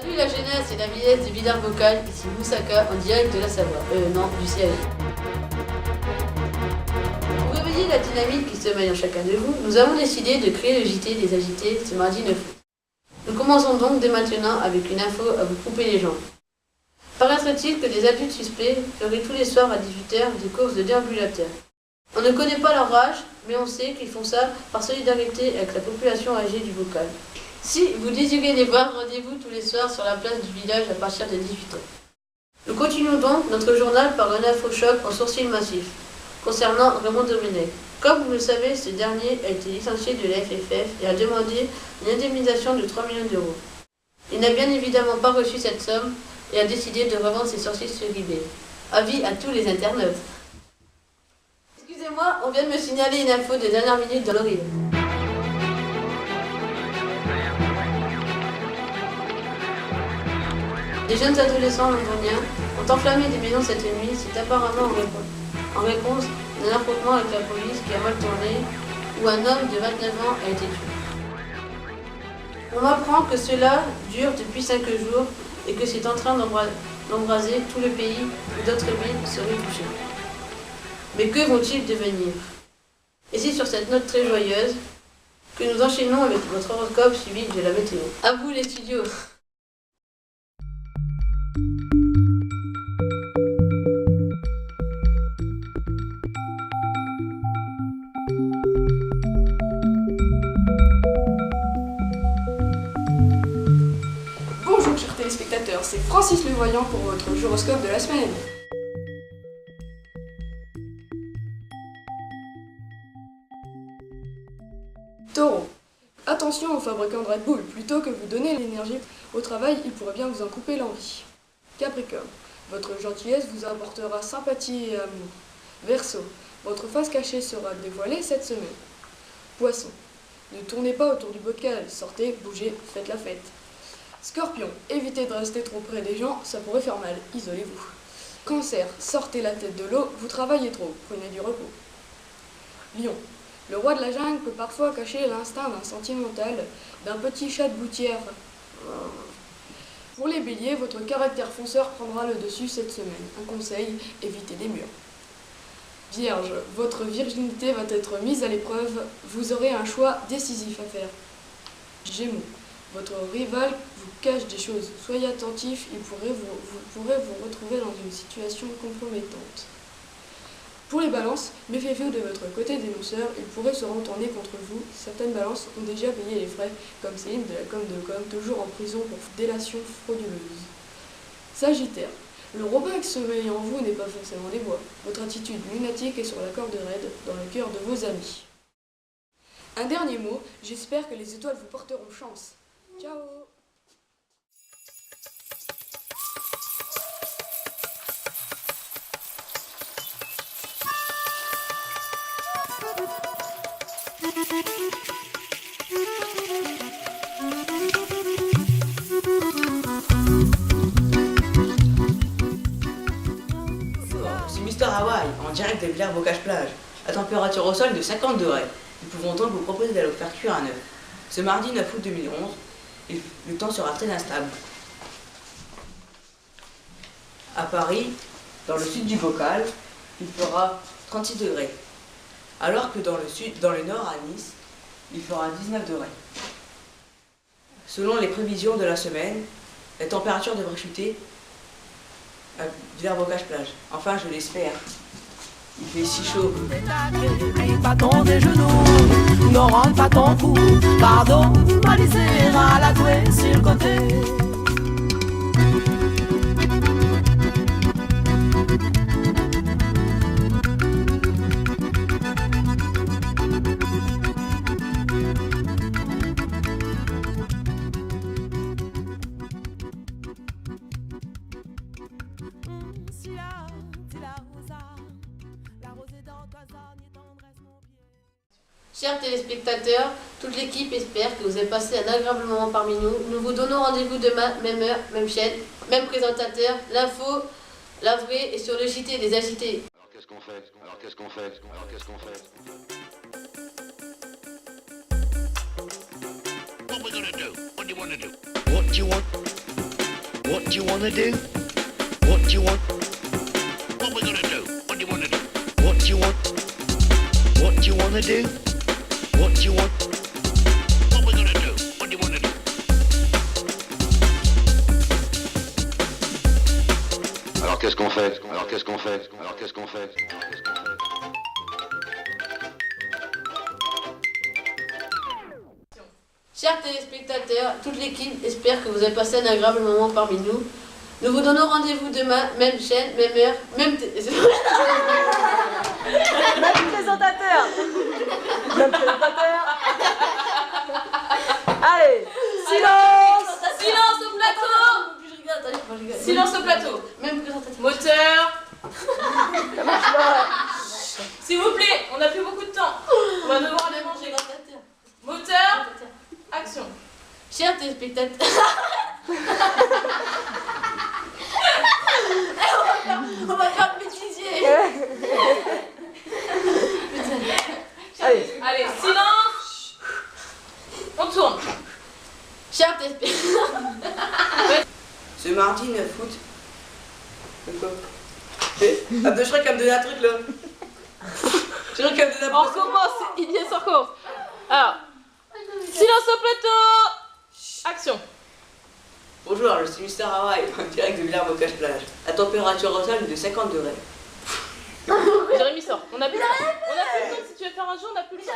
Salut la jeunesse et la vieillesse du Villard Vocal, ici Moussaka en direct de la Savoie, non, du CAG. Pour réveiller la dynamique qui sommeille en chacun de vous, nous avons décidé de créer le JT des agités ce mardi 9 août. Nous commençons donc dès maintenant avec une info à vous couper les jambes. Paraîtrait-il que des adultes suspects feraient tous les soirs à 18h des courses de déambulateurs. On ne connaît pas leur âge, mais on sait qu'ils font ça par solidarité avec la population âgée du Vocal. Si vous désirez les voir, rendez-vous tous les soirs sur la place du village à partir de 18h. Nous continuons donc notre journal par un infochoc en sourcil massif, concernant Raymond Domenech. Comme vous le savez, ce dernier a été licencié de la FFF et a demandé une indemnisation de 3 millions d'euros. Il n'a bien évidemment pas reçu cette somme et a décidé de revendre ses sourcils sur eBay. Avis à tous les internautes. Excusez-moi, on vient de me signaler une info de dernière minute dans l'oreille. Des jeunes adolescents londoniens ont enflammé des maisons cette nuit, c'est apparemment en réponse d'un affrontement avec la police qui a mal tourné, où un homme de 29 ans a été tué. On m'apprend que cela dure depuis 5 jours et que c'est en train d'embraser tout le pays où d'autres villes seraient touchées. Mais que vont-ils devenir? Et c'est sur cette note très joyeuse que nous enchaînons avec votre horoscope suivi de la météo. À vous les studios. Bonjour chers téléspectateurs, c'est Francis le Voyant pour votre horoscope de la semaine. Taureau. Attention aux fabricants de Red Bull, plutôt que vous donner l'énergie au travail, il pourrait bien vous en couper l'envie. Capricorne. Votre gentillesse vous apportera sympathie et amour. Verseau. Votre face cachée sera dévoilée cette semaine. Poisson. Ne tournez pas autour du bocal, sortez, bougez, faites la fête. Scorpion, évitez de rester trop près des gens, ça pourrait faire mal, isolez-vous. Cancer, sortez la tête de l'eau, vous travaillez trop, prenez du repos. Lion, le roi de la jungle peut parfois cacher l'instinct d'un sentimental, d'un petit chat de gouttière. Pour les béliers, votre caractère fonceur prendra le dessus cette semaine. Un conseil, évitez les murs. Vierge, votre virginité va être mise à l'épreuve, vous aurez un choix décisif à faire. Gémeaux, votre rival vous cache des choses. Soyez attentif, vous pourrez vous retrouver dans une situation compromettante. Pour les balances, méfiez-vous de votre côté dénonceur, il pourrait se retourner contre vous. Certaines balances ont déjà payé les frais, comme Céline de la com de com, toujours en prison pour délation frauduleuse. Sagittaire, le robin qui sommeille en vous n'est pas forcément des bois. Votre attitude lunatique est sur la corde raide, dans le cœur de vos amis. Un dernier mot, j'espère que les étoiles vous porteront chance. Ciao! C'est Mister Hawaii, en direct de Villars Bocage Plage. La température au sol de 50 degrés. Nous pouvons donc vous proposer d'aller faire cuire un œuf. Ce mardi 9 août 2011, le temps sera très instable. À Paris, dans le sud du Bocal, il fera 36 degrés. Alors que dans le nord, à Nice, il fera 19 degrés. Selon les prévisions de la semaine, la température devrait chuter à Villars Bocage Plage. Enfin, je l'espère. Il fait si chaud. Pas ton des genoux, ne rentre pas ton cou. Pardon, maliser à la douée sur le côté. Chers téléspectateurs, toute l'équipe espère que vous avez passé un agréable moment parmi nous. Nous vous donnons rendez-vous demain, même heure, même chaîne, même présentateur. L'info, la vraie, est sur le JT des agités. Alors qu'est-ce qu'on fait? Alors qu'est-ce qu'on fait? Alors qu'est-ce qu'on fait? What we gonna do? What do you wanna do? What do you want? What do you wanna do? What do you want? What we gonna do? What do you wanna do? What do you want? What do you wanna do? What do you want? What we gonna do? What do you wanna do? Alors qu'est-ce qu'on fait? Alors qu'est-ce qu'on fait? Alors qu'est-ce qu'on fait? Alors qu'est-ce qu'on fait? Chers téléspectateurs, toute l'équipe espère que vous avez passé un agréable moment parmi nous. Nous vous donnons rendez-vous demain, même chaîne, même heure, même Même présentateur. Même présentateur. Allez, silence. Silence au plateau. Je rigole, attends, je rigole. Silence au plateau. Même présentateur. Moteur. S'il vous plaît, on n'a plus beaucoup de temps. On va devoir aller manger. Moteur. Action. Chers téléspectateurs, on va faire le bêtisier. Allez. Allez, silence. On tourne. Chers téléspectateurs, Ce mardi 9 août. De quoi? Abdel, je crois qu'elle me donne un truc là. Je crois qu'elle me donne un On truc. recommence. Inès, on recommence. Alors, silence au plateau. Action. Bonjour, je suis Mister Hawaii, en direct de Villers-Bocage-Plage. La température au sol est de 50 degrés. Jérémy sort. On a plus le temps. On a plus le temps. Si tu veux faire un jeu, on a plus le temps.